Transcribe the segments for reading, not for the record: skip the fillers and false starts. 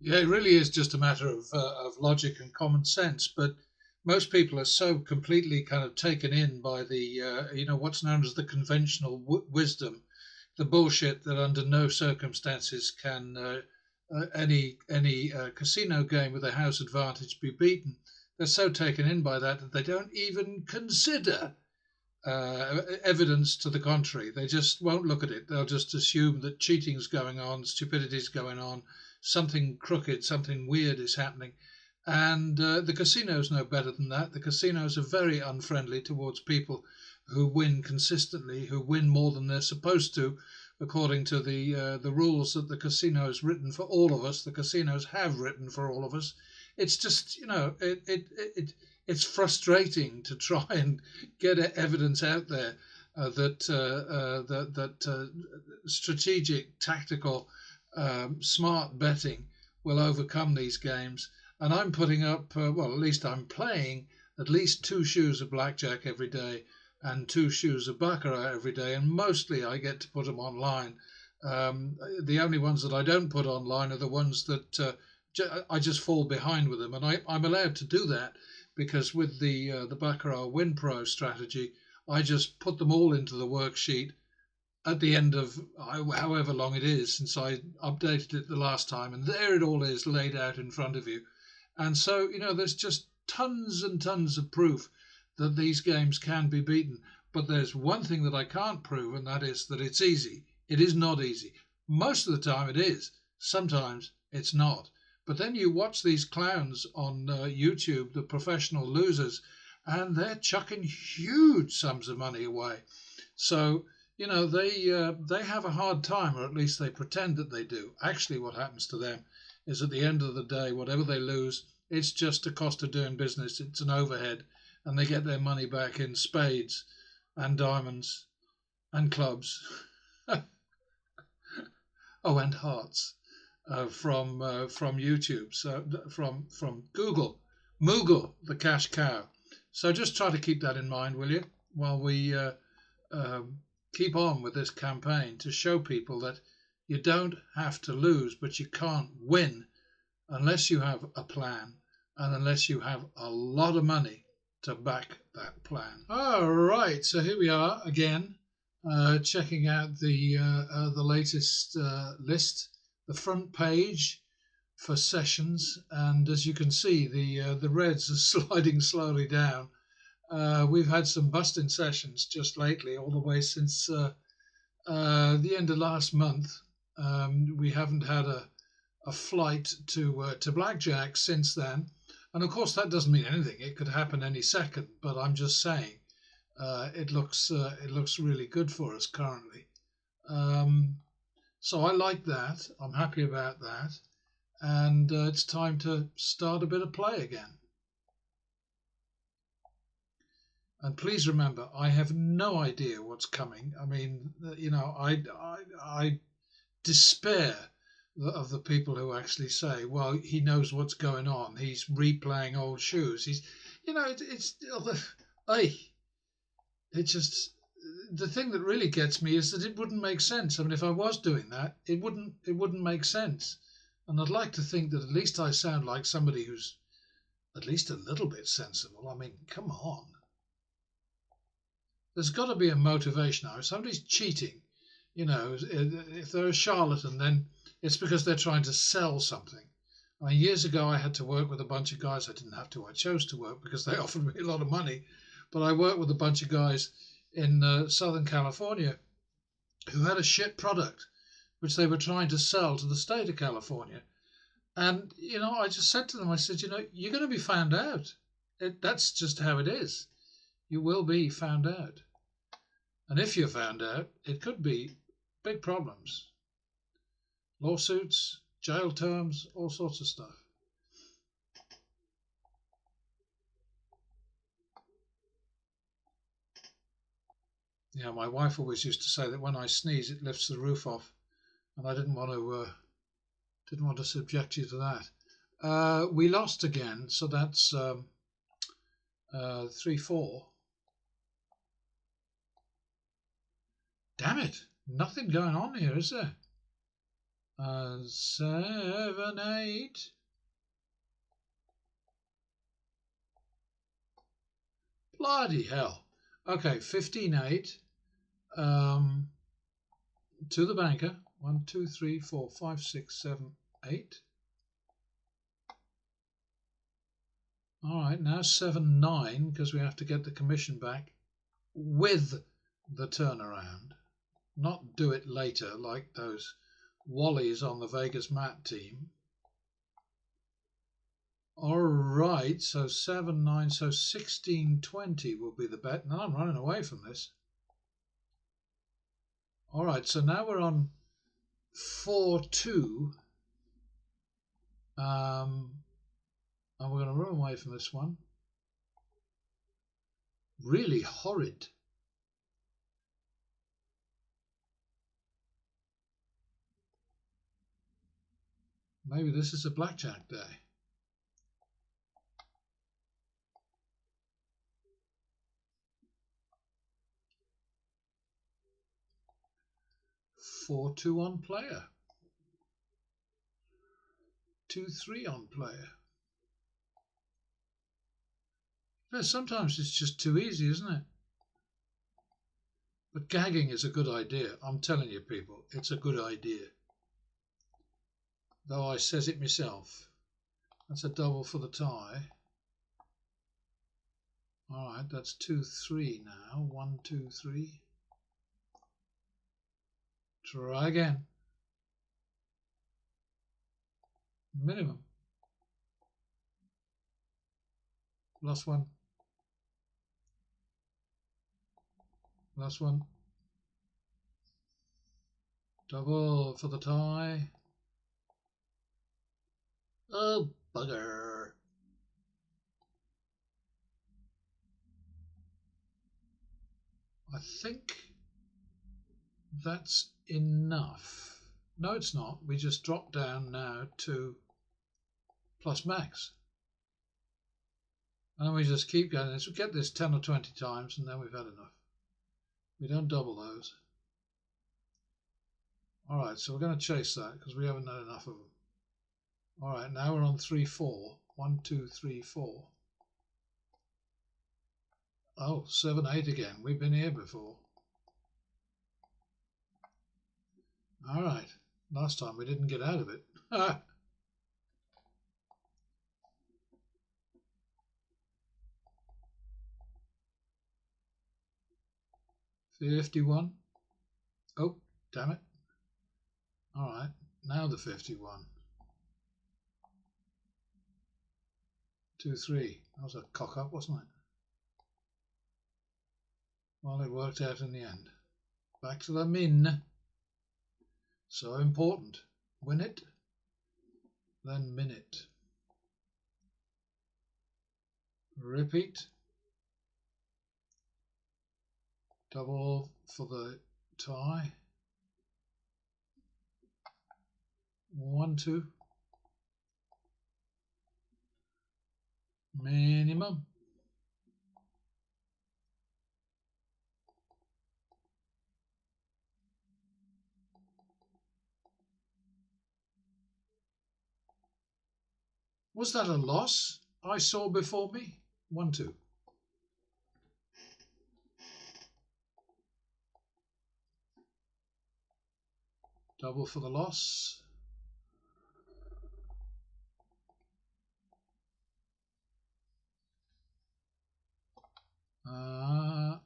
Yeah, it really is just a matter of logic and common sense. But most people are so completely kind of taken in by the what's known as the conventional wisdom, the bullshit that under no circumstances can any casino game with a house advantage be beaten. They're so taken in by that that they don't even consider evidence to the contrary. They just won't look at it. They'll just assume that cheating's going on, stupidity's going on, something crooked, something weird is happening. And the casinos know better than that. The casinos are very unfriendly towards people who win consistently, who win more than they're supposed to, according to the rules that the casinos written for all of us. The casinos have written for all of us. It's just it's frustrating to try and get evidence out there that strategic, tactical, smart betting will overcome these games. And I'm putting up, well, at least I'm playing at least two shoes of blackjack every day and two shoes of baccarat every day, and mostly I get to put them online. The only ones that I don't put online are the ones that I just fall behind with them, and I'm allowed to do that because with the Baccarat Win Pro strategy, I just put them all into the worksheet at the end of however long it is since I updated it the last time, and there it all is laid out in front of you. And so, there's just tons and tons of proof that these games can be beaten. But there's one thing that I can't prove, and that is that it's easy. It is not easy. Most of the time it is. Sometimes it's not. But then you watch these clowns on YouTube, the professional losers, and they're chucking huge sums of money away. So, they have a hard time, or at least they pretend that they do. Actually, what happens to them is at the end of the day, whatever they lose, it's just a cost of doing business. It's an overhead, and they get their money back in spades and diamonds and clubs. Oh, and hearts from YouTube, so from Google, Moogle, the cash cow. So just try to keep that in mind, will you, while we keep on with this campaign to show people that you don't have to lose, but you can't win unless you have a plan and unless you have a lot of money to back that plan. All right, so here we are again, checking out the latest list, the front page for sessions, and as you can see, the reds are sliding slowly down. We've had some busting sessions just lately, all the way since the end of last month. We haven't had a flight to blackjack since then, and of course that doesn't mean anything. It could happen any second, but I'm just saying it looks really good for us currently. So I like that. I'm happy about that, and it's time to start a bit of play again. And please remember, I have no idea what's coming. I mean, I despair of the people who actually say, "Well, he knows what's going on. He's replaying old shoes." It just the thing that really gets me is that it wouldn't make sense. I mean, if I was doing that, it wouldn't make sense. And I'd like to think that at least I sound like somebody who's at least a little bit sensible. I mean, come on. There's got to be a motivation. Now, if somebody's cheating, if they're a charlatan, then it's because they're trying to sell something. I mean, years ago, I had to work with a bunch of guys. I didn't have to. I chose to work because they offered me a lot of money. But I worked with a bunch of guys in Southern California who had a shit product, which they were trying to sell to the state of California. And, I just said to them, I said, you're going to be found out. That's just how it is. You will be found out. And if you're found out, it could be big problems. Lawsuits, jail terms, all sorts of stuff. Yeah, my wife always used to say that when I sneeze, it lifts the roof off, and I didn't want to subject you to that. We lost again, so that's 3-4. Damn it! Nothing going on here, is there? 7, 8. Bloody hell. Okay, 15, 8. To the banker. 1, 2, 3, 4, 5, 6, 7, 8. All right, now 7, 9, because we have to get the commission back with the turnaround. Not do it later like those Wallies on the Vegas Mat team. All right, so 7, 9, so 16, 20 will be the bet. Now I'm running away from this. All right, so now we're on 4, 2. And we're going to run away from this one. Really horrid. Maybe this is a blackjack day. Four, 2 on player. 2, 3 on player. Sometimes it's just too easy, isn't it? But gagging is a good idea. I'm telling you, people, it's a good idea. Though I says it myself. That's a double for the tie. All right, that's 2, 3 now. 1, 2, 3. Try again. Minimum. Last one. Last one. Double for the tie. Oh, bugger. I think that's enough. No, it's not. We just drop down now to plus max. And we just keep going. We get this 10 or 20 times and then we've had enough. We don't double those. All right, so we're going to chase that because we haven't had enough of them. All right, now we're on 3, 4. 1, 2, 3, 4. Oh, 7, 8 again. We've been here before. All right. Last time we didn't get out of it. 51. Oh, damn it. All right. Now the 51. 2, 3. That was a cock up, wasn't it? Well, it worked out in the end. Back to the min. So important. Win it, then min it. Repeat. Double for the tie. 1, 2. Minimum. Was that a loss I saw before me? 1, 2. Double for the loss. Oh.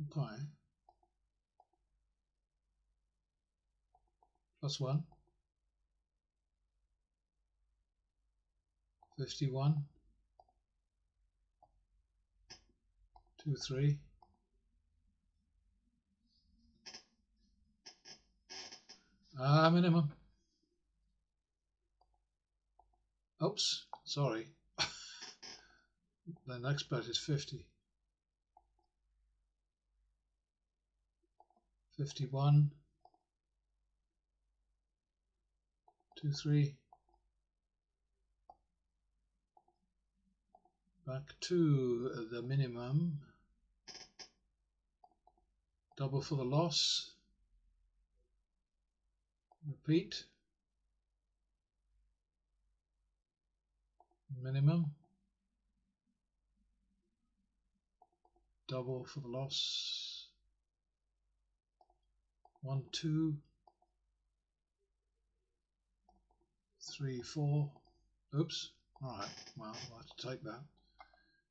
Okay. Plus 1. 51. 2, 3. Minimum. Oops, sorry. The next bet is 50. 51. 2, 3. Back to the minimum. Double for the loss. Repeat. Minimum. Double for the loss. 1, 2, 3, 4. Oops. All right. Well, I'll have to take that.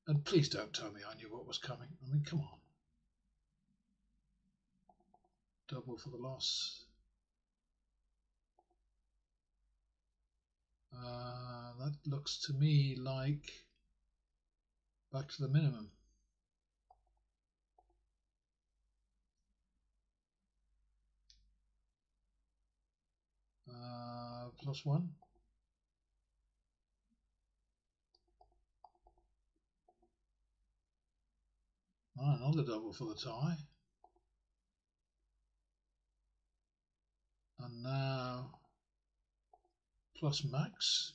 And please don't tell me I knew what was coming. I mean, come on. Double for the loss. That looks to me like back to the minimum. +1. Another double for the tie. And now plus max.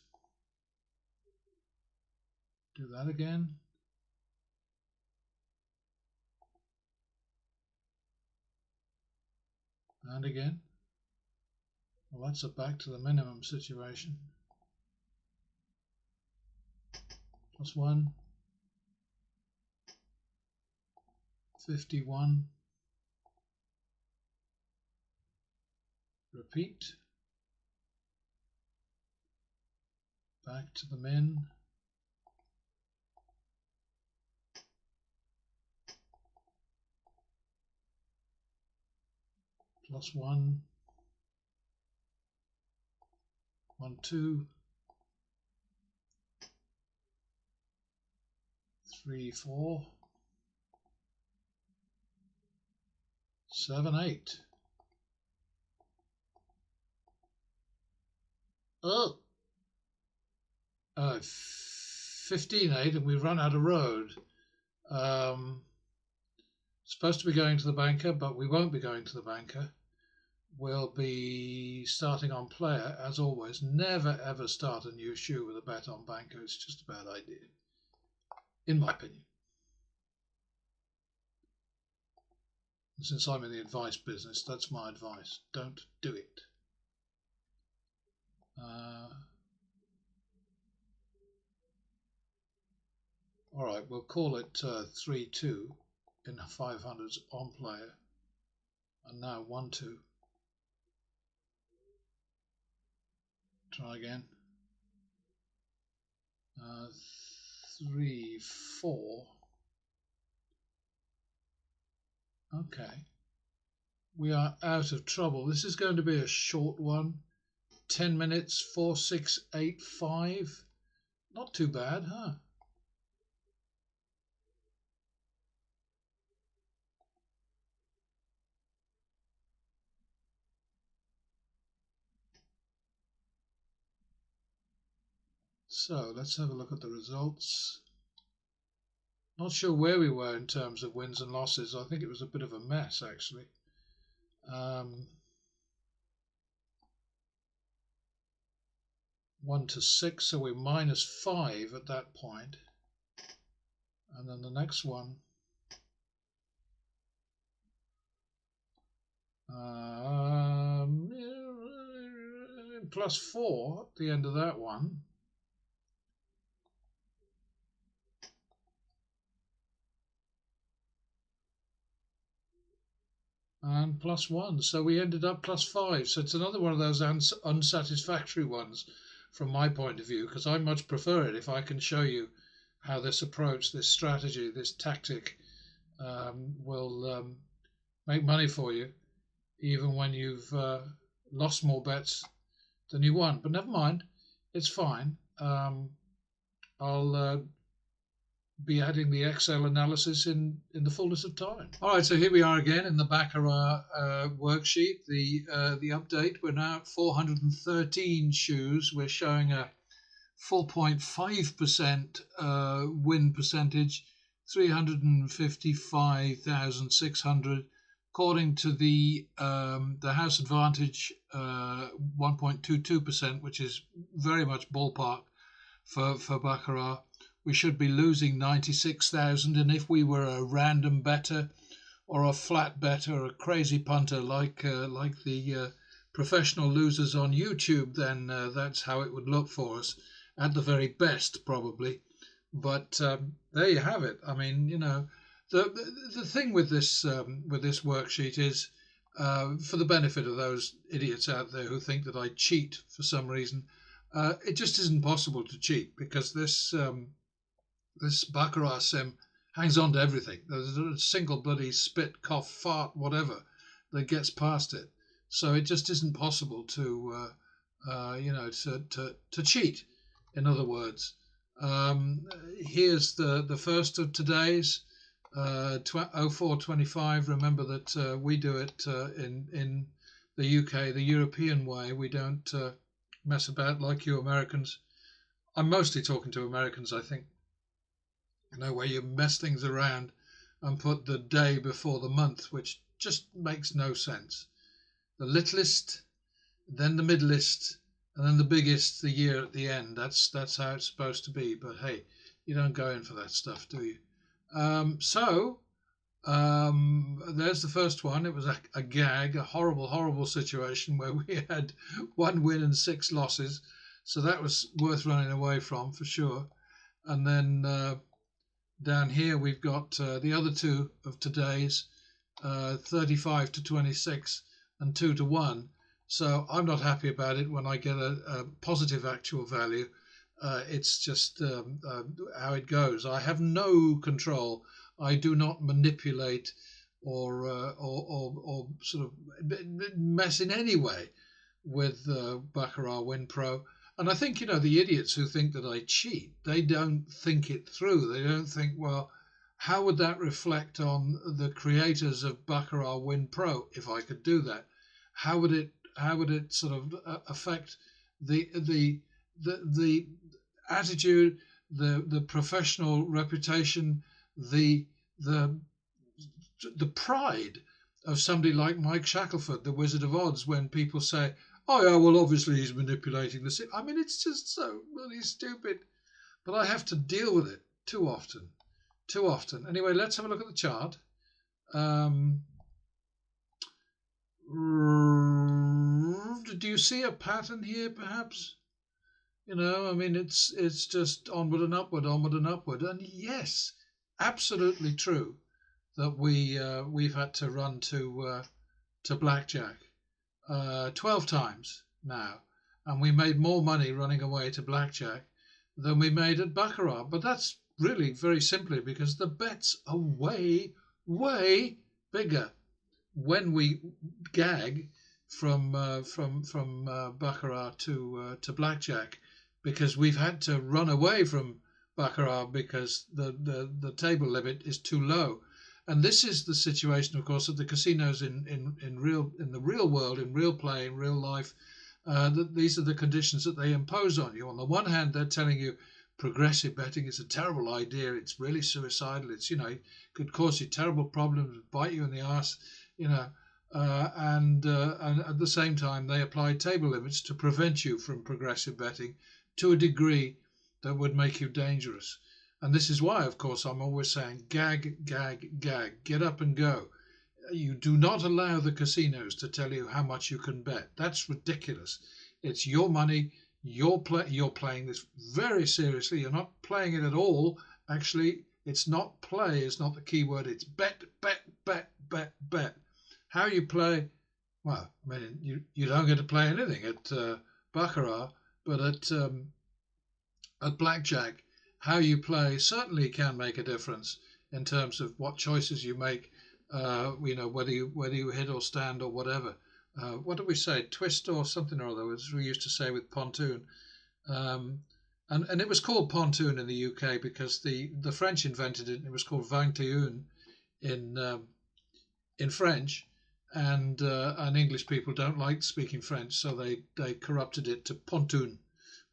Do that again. And again. Well, that's a back to the minimum situation. +1. 51. Repeat. Back to the min. +1. 1, 2, 3, 4, 7, 8. Oh, 15, 8, and we've run out of road. Supposed to be going to the banker, but we won't be going to the banker. We'll be starting on player, as always. Never ever start a new shoe with a bet on banker. It's just a bad idea, in my opinion. And since I'm in the advice business, that's my advice. Don't do it. All right, we'll call it 3-2 in 500s on player. And now 1-2. Try again. 3, 4. Okay. We are out of trouble. This is going to be a short one. 10 minutes, 4, 6, 8, 5. Not too bad, huh? So let's have a look at the results. Not sure where we were in terms of wins and losses. I think it was a bit of a mess, actually. 1 to 6, so we're -5 at that point. And then the next one, +4 at the end of that one. And +1, so we ended up +5. So it's another one of those unsatisfactory ones from my point of view, because I much prefer it if I can show you how this approach, this strategy, this tactic will make money for you, even when you've lost more bets than you won. But never mind, it's fine. I'll be adding the Excel analysis in the fullness of time. All right, so here we are again in the baccarat worksheet. The update. We're now at 413 shoes. We're showing a 4.5% win percentage, 355,600. According to the house advantage, 1.22%, which is very much ballpark for baccarat. We should be losing 96,000, and if we were a random better, or a flat bet or a crazy punter like the professional losers on YouTube, then that's how it would look for us at the very best, probably. But there you have it. I mean, the thing with this worksheet is, for the benefit of those idiots out there who think that I cheat for some reason, it just isn't possible to cheat, because this baccarat sim hangs on to everything. There's a single bloody spit, cough, fart, whatever that gets past it. So it just isn't possible to to cheat. In other words, here's the first of today's 0425. Remember that we do it in the UK, the European way. We don't mess about like you Americans. I'm mostly talking to Americans, I think. Where you mess things around and put the day before the month, which just makes no sense. The littlest, then the middlest, and then the biggest, the year at the end. That's how it's supposed to be. But hey, you don't go in for that stuff, do you? There's the first one. It was a gag, a horrible, horrible situation where we had 1 win and 6 losses. So that was worth running away from, for sure. And then down here we've got the other two of today's, 35 to 26 and 2 to 1. So I'm not happy about it when I get a positive actual value. It's just how it goes. I have no control. I do not manipulate or sort of mess in any way with Baccarat Win Pro. And I think, the idiots who think that I cheat, they don't think it through. They don't think, well, how would that reflect on the creators of Baccarat Win Pro if I could do that? How would it sort of affect the attitude, the professional reputation, the pride of somebody like Mike Shackelford, the Wizard of Odds, when people say, "Oh yeah, well obviously he's manipulating the sim." I mean, it's just so bloody stupid, but I have to deal with it too often. Anyway, let's have a look at the chart. Do you see a pattern here, perhaps? I mean, it's just onward and upward, and yes, absolutely true that we've had to run to blackjack 12 times now, and we made more money running away to blackjack than we made at baccarat. But that's really very simply because the bets are way, way bigger when we gag from baccarat to blackjack, because we've had to run away from baccarat because the table limit is too low. And this is the situation, of course, of the casinos in the real world, in real play, in real life. That these are the conditions that they impose on you. On the one hand, they're telling you progressive betting is a terrible idea. It's really suicidal. It's it could cause you terrible problems, bite you in the arse. And at the same time, they apply table limits to prevent you from progressive betting to a degree that would make you dangerous. And this is why, of course, I'm always saying gag, gag, gag, get up and go. You do not allow the casinos to tell you how much you can bet. That's ridiculous. It's your money. You're playing this very seriously. You're not playing it at all. Actually, it's not play. It's not the key word. It's bet, bet, bet, bet, bet. How you play? Well, I mean, you don't get to play anything at baccarat, but at blackjack, how you play certainly can make a difference in terms of what choices you make. Whether you hit or stand or whatever. What do we say? Twist or something or other, as we used to say with pontoon. And it was called pontoon in the UK because the French invented it. And it was called 21 in French, and English people don't like speaking French, so they corrupted it to pontoon,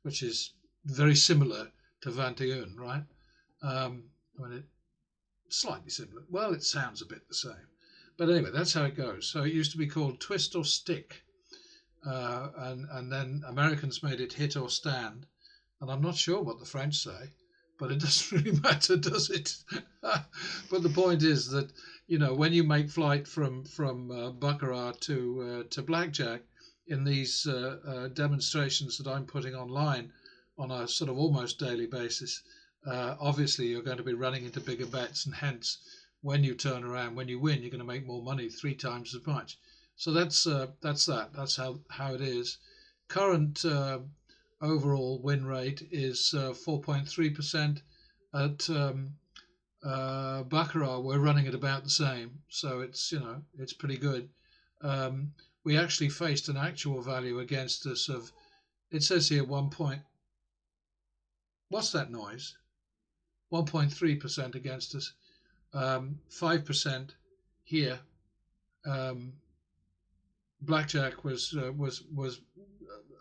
which is very similar to 21, right? Slightly similar. Well, it sounds a bit the same. But anyway, that's how it goes. So it used to be called twist or stick. And then Americans made it hit or stand. And I'm not sure what the French say. but it doesn't really matter, does it? But the point is that, when you make flight from baccarat to blackjack in these demonstrations that I'm putting online on a sort of almost daily basis, obviously you're going to be running into bigger bets, and hence when you turn around, when you win, you're going to make more money, 3 times as much. So that's that. That's how it is. Current overall win rate is 4.3%. At baccarat, we're running at about the same, so it's pretty good. We actually faced an actual value against us of, it says here, 1 point. What's that noise? 1.3% against us. 5% here. Blackjack was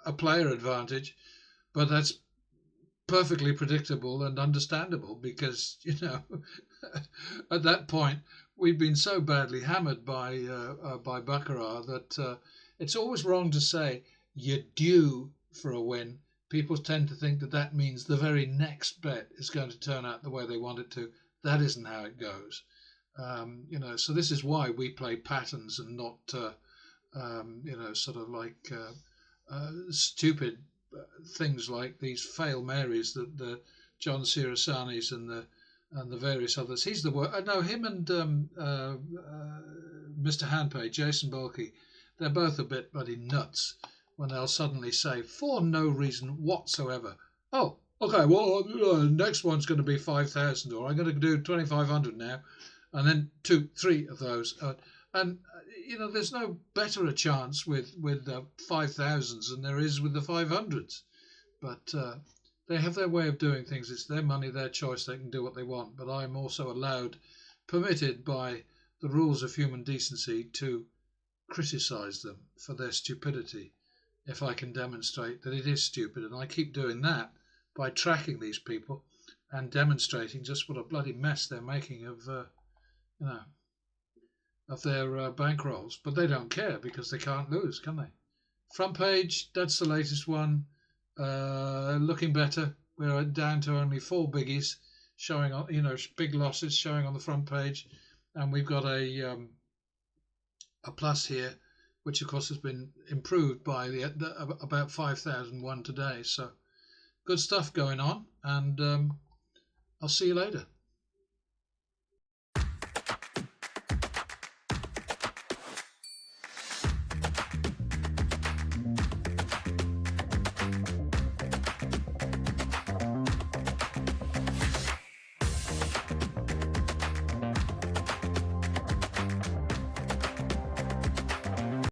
a player advantage, but that's perfectly predictable and understandable because at that point we've been so badly hammered by baccarat that it's always wrong to say you're due for a win. People tend to think that that means the very next bet is going to turn out the way they want it to. That isn't how it goes. So this is why we play patterns and not sort of like stupid things like these fail Marys that the John Sirasanis and the various others. He's the word. No, him and Mr. Handpay, Jason Bulkey, they're both a bit bloody nuts when they'll suddenly say, for no reason whatsoever, oh, okay, well, next one's going to be 5,000, or I'm going to do 2,500 now, and then 3 of those. And there's no better a chance with 5,000s than there is with the 500s. But they have their way of doing things. It's their money, their choice. They can do what they want. But I'm also permitted by the rules of human decency to criticise them for their stupidity if I can demonstrate that it is stupid. And I keep doing that by tracking these people and demonstrating just what a bloody mess they're making of their bankrolls. But they don't care because they can't lose, can they? Front page, that's the latest one. Looking better. We're down to only 4 biggies showing on, big losses showing on the front page, and we've got a plus here, which of course has been improved by about 5,001 today. So good stuff going on, and I'll see you later.